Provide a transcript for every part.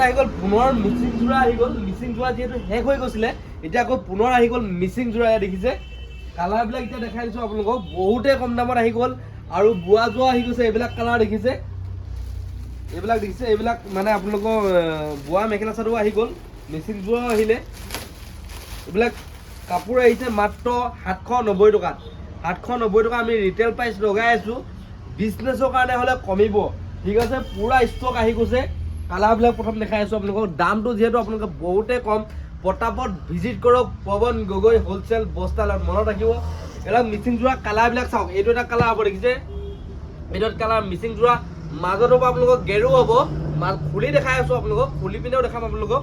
আহি গ'ল পুনৰ মিচিং যোৰা আহি গ'ল। মিচিং যোৰা যিহেতু শেষ হৈ গৈছিলে, এতিয়া আকৌ পুনৰ আহি গ'ল মিচিং যোৰা। দেখিছে কালাৰবিলাক এতিয়া দেখাই দিছোঁ আপোনালোকক, বহুতেই কম দামত আহি গ'ল। আৰু বোৱা যোৱা আহি গৈছে, এইবিলাক কালাৰ দেখিছে, এইবিলাক দেখিছে, এইবিলাক মানে আপোনালোকৰ বোৱা মেখেলা চাদৰ আহি গ'ল, মিচিং যোৰাও আহিলে। এইবিলাক কাপোৰ আহিছে মাত্ৰ 790 টকাত। 790 টকা আমি ৰিটেইল প্ৰাইচ লগাই আছোঁ, বিজনেছৰ কাৰণে হ'লে কমিব। ঠিক আছে, পূৰা ষ্টক আহি গৈছে। কালাৰবিলাক প্ৰথম দেখাই আছোঁ আপোনালোকক। দামটো যিহেতু আপোনালোকে বহুতেই কম, পটাপট ভিজিট কৰক পৱন গগৈ হ'লচেল বস্তালত। মনত ৰাখিব এইবিলাক মিচিং যোৰা কালাৰবিলাক চাওক। এইটো এটা কালাৰ হ'ব দেখিছে, এইটো এটা কালাৰ মিচিং যোৰা। মাজত হ'ব আপোনালোকক গেৰু হ'ব, খুলি দেখাই আছোঁ আপোনালোকক, খুলি পিনেও দেখাম আপোনালোকক।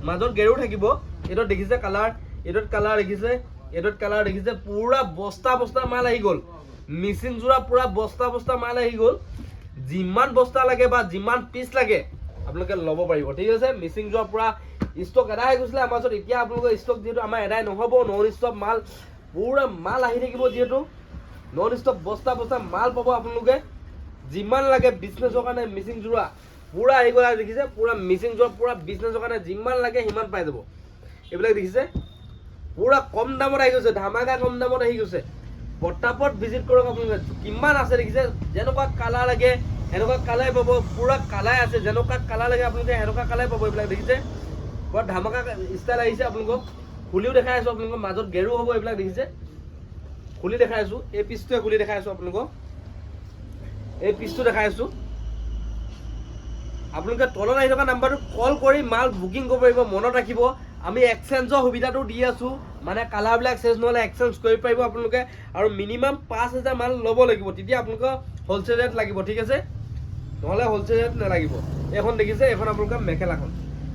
মাজত গেৰু থাকিব। এইটোত দেখিছে কালাৰ, এইটোত কালাৰ দেখিছে, এইটোত কালাৰ দেখিছে। পূৰা বস্তা বস্তা মাল আহি গ'ল, মিচিং যোৰা পূৰা বস্তা বস্তা মাল আহি গ'ল। যিমান বস্তা লাগে বা যিমান পিচ লাগে আপোনালোকে ল'ব পাৰিব। ঠিক আছে, মিচিং যোৰা পূৰা ষ্টক এদাই হৈ গৈছিলে আমাৰ ওচৰত। এতিয়া আপোনালোকৰ ষ্টক যিহেতু আমাৰ এদাই নহ'ব, নন ষ্টপ মাল পূৰা মাল আহি থাকিব। যিহেতু নন ষ্টপ বস্তা বস্তা মাল পাব আপোনালোকে, যিমান লাগে বিজনেছৰ কাৰণে। মিচিং যোৰা পূৰা আহি গ'ল দেখিছে, পূৰা মিচিং যোৰা পূৰা বিজনেছৰ কাৰণে যিমান লাগে সিমান পাই যাব। এইবিলাক দেখিছে পূৰা কম দামত আহি গৈছে, ধামাকা কম দামত আহি গৈছে। পটাপট ভিজিট কৰক আপোনালোকে। কিমান আছে দেখিছে, যেনেকুৱা কালাৰ লাগে সেনেকুৱা কালাৰ পাব, পূৰা কালাৰ আছে। যেনেকুৱা কালাৰ লাগে আপোনালোকে সেনেকুৱা কালাৰ পাব। এইবিলাক দেখিছে বৰ ধামাকা ষ্টাইল আহিছে। আপোনালোকক খুলিও দেখাই আছোঁ আপোনালোকক, মাজত গেৰু হ'ব। এইবিলাক দেখিছে খুলি দেখাই আছোঁ, এই পিচটোৱে খুলি দেখাই আছোঁ আপোনালোকক, এই পিচটো দেখাই আছোঁ। আপোনালোকে তলত আহি থকা নাম্বাৰটো কল কৰি মাল বুকিং কৰিব পাৰিব। মনত ৰাখিব আমি এক্সচেঞ্জৰ সুবিধাটো দি আছোঁ, মানে কালাৰবিলাক চেঞ্জ নহ'লে এক্সচেঞ্জ কৰিব পাৰিব আপোনালোকে। আৰু মিনিমাম 5000 মাল ল'ব লাগিব, তেতিয়া আপোনালোকৰ হ'লচেল ৰেট লাগিব। ঠিক আছে, নহ'লে হ'লচেল ৰেট নালাগিব। এইখন দেখিছে, এইখন আপোনালোকৰ মেখেলাখন,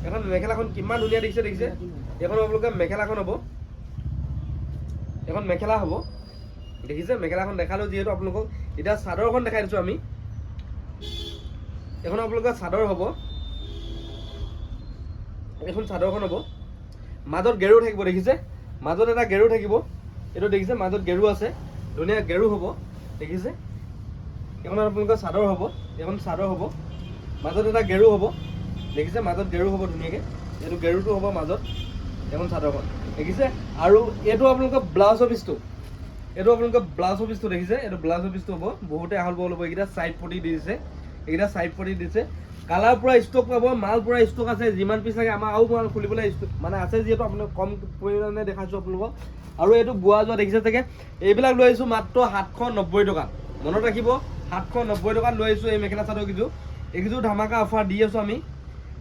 এখন মেখেলাখন কিমান ধুনীয়া দেখিছে, দেখিছে। এইখন আপোনালোকৰ মেখেলাখন হ'ব, এখন মেখেলা হ'ব দেখিছে। মেখেলাখন দেখালোঁ যিহেতু আপোনালোকক, এতিয়া চাদৰখন দেখাই দিছোঁ আমি। এখন আপোনালোকৰ চাদৰ হ'ব, এখন চাদৰখন হ'ব। মাজত গেৰু থাকিব দেখিছে, মাজত এটা গেৰু থাকিব। এইটো দেখিছে মাজত গেৰু আছে, ধুনীয়া গেৰু হ'ব দেখিছে। এখন আপোনালোকৰ চাদৰ হ'ব, এখন চাদৰ হ'ব, মাজত এটা গেৰু হ'ব দেখিছে, মাজত গেৰু হ'ব ধুনীয়াকৈ। এইটো গেৰুটো হ'ব মাজত, এখন চাদৰখন দেখিছে। আৰু এইটো আপোনালোকৰ ব্লাউজৰ পিচটো, এইটো আপোনালোকৰ ব্লাউজৰ পিচটো দেখিছে, এইটো ব্লাউজৰ পিচটো হ'ব। বহুতে আহল বহল হ'ব। এইকেইটা চাইড পটি দি দিছে, এইকেইটা চাইড পটি দিছে। কালাৰ পূৰা ষ্টক পাব, মাল পূৰা ষ্টক আছে। যিমান পিচ লাগে আমাৰ আৰু মাল খুলিবলৈ মানে আছে, যিহেতু আপোনালোক কম পৰিমাণে দেখাইছোঁ আপোনালোকক। আৰু এইটো বোৱা যোৱা দেখিছে চাগে, এইবিলাক লৈ আহিছোঁ মাত্ৰ 790 টকাত। মনত ৰাখিব 790 টকাত লৈ আহিছোঁ এই মেখেলা চাদৰ কেইযোৰ। এইকেইযোৰ ধামাকা অফাৰ দি আছোঁ আমি।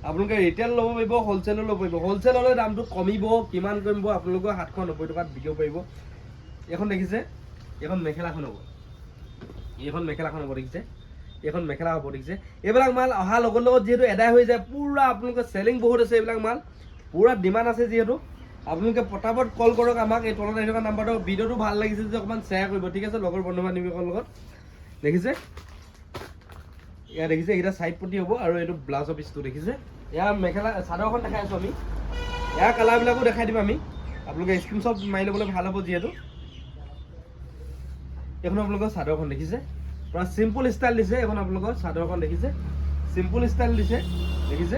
আপোনালোকে ৰিটেইল ল'ব পাৰিব, হ'লচেলো ল'ব পাৰিব। হ'লচেল হ'লে দামটো কমিব, কিমান কমিব আপোনালোকে 790 টকাত বিকিব পাৰিব। এইখন দেখিছে, এইখন মেখেলাখন হ'ব, এইখন মেখেলাখন হ'ব দেখিছে, এইখন মেখেলা হ'ব দেখিছে। এইবিলাক মাল অহাৰ লগত লগত যিহেতু এদাই হৈ যায়, পূৰা আপোনালোকে চেলিং বহুত আছে। এইবিলাক মাল পূৰা ডিমাণ্ড আছে, যিহেতু আপোনালোকে পটাপট কল কৰক আমাক। এই তলত আহি থকা নাম্বাৰটো। ভিডিঅ'টো ভাল লাগিছে যে অকণমান শ্বেয়াৰ কৰিব, ঠিক আছে, লগৰ বন্ধু বান্ধৱীসকলৰ লগত। দেখিছে এয়া দেখিছে, এইকেইটা চাইড পটি হ'ব। আৰু এইটো ব্লাউজৰ পিচটো দেখিছে। এয়া মেখেলা চাদৰখন দেখাই আছোঁ আমি, এয়া কালাৰবিলাকো দেখাই দিম আমি। আপোনালোকে স্ক্ৰীনশ্বট মাৰি ল'বলৈ ভাল হ'ব। যিহেতু এইখন আপোনালোকৰ চাদৰখন দেখিছে, পূৰা চিম্পুল ষ্টাইল দিছে। এইখন আপোনালোকৰ চাদৰখন দেখিছে, চিম্পুল ষ্টাইল দিছে দেখিছে,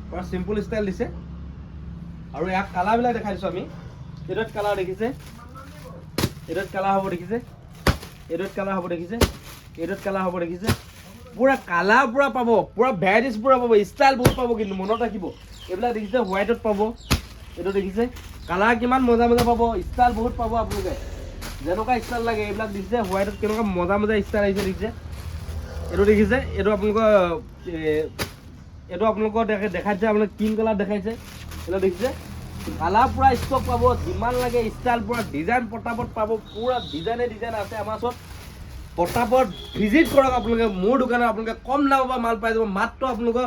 পূৰা চিম্পুল ষ্টাইল দিছে। আৰু ইয়াক কালাৰবিলাক দেখাই দিছোঁ আমি। এইটোত কালাৰ দেখিছে, এইটোত কালাৰ হ'ব দেখিছে, এইটোত কালাৰ হ'ব দেখিছে, এইটোত কালাৰ হ'ব দেখিছে। পূৰা কালাৰ পূৰা পাব, পূৰা ভেৰাইটিজ পূৰা পাব, ষ্টাইল বহুত পাব। কিন্তু মনত ৰাখিব এইবিলাক দেখিছে হোৱাইটত পাব, এইটো দেখিছে কালাৰ কিমান মজা মজা পাব, ষ্টাইল বহুত পাব আপোনালোকে। যেনেকুৱা ষ্টাইল লাগে এইবিলাক দেখিছে, হোৱাইটত কেনেকুৱা মজা মজা ষ্টাইল আহিছে দেখিছে। এইটো দেখিছে, এইটো আপোনালোকৰ দেখাইছে, আপোনালোকে ক্ৰীম কালাৰ দেখাইছে। এইটো দেখিছে কালাৰ পূৰা ষ্টক পাব, যিমান লাগে ষ্টাইল পূৰা ডিজাইন পটাপট পাব। পূৰা ডিজাইনে ডিজাইন আছে আমাৰ ওচৰত। পটাপট ভিজিট কৰক আপোনালোকে মোৰ দোকানত। আপোনালোকে কম দামৰ পৰা মাল পাই যাব। মাত্ৰ আপোনালোকৰ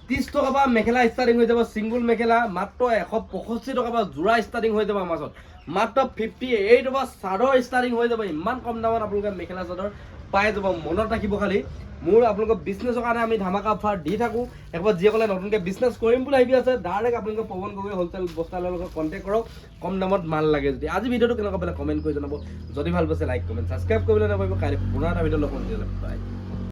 30 টকা পৰা মেখেলা ষ্টাৰ্টিং হৈ যাব। ছিংগুল মেখেলা মাত্ৰ 165 টকা পৰা যোৰা ষ্টাৰ্টিং হৈ যাব আমাৰ ওচৰত। মাত্ৰ 58 টকা চাদৰ ষ্টাৰ্টিং হৈ যাব। ইমান কম দামত আপোনালোকে মেখেলা চাদৰ পাই যাব। মনত ৰাখিব খালি মোৰ আপোনালোকৰ বিজনেছৰ কাৰণে আমি ধামাকা অফাৰ দি থাকোঁ। একবাৰ যিসকলে নতুনকৈ বিজনেছ কৰিম বুলি ভাবি আছে, ডাইৰেক্ট আপোনালোকে পৱন গগৈ হ'লচেল বস্তালৰ লগত কণ্টেক্ট কৰক। কম দামত মাল লাগে যদি। আজি ভিডিঅ'টো কেনেকুৱা পালে কমেণ্ট কৰি জনাব। যদি ভাল পাইছে লাইক কমেণ্ট ছাবস্ক্ৰাইব কৰিবলৈ নাপাব। কাইলৈ পুনৰ এটা ভিডিঅ' লগ পাম।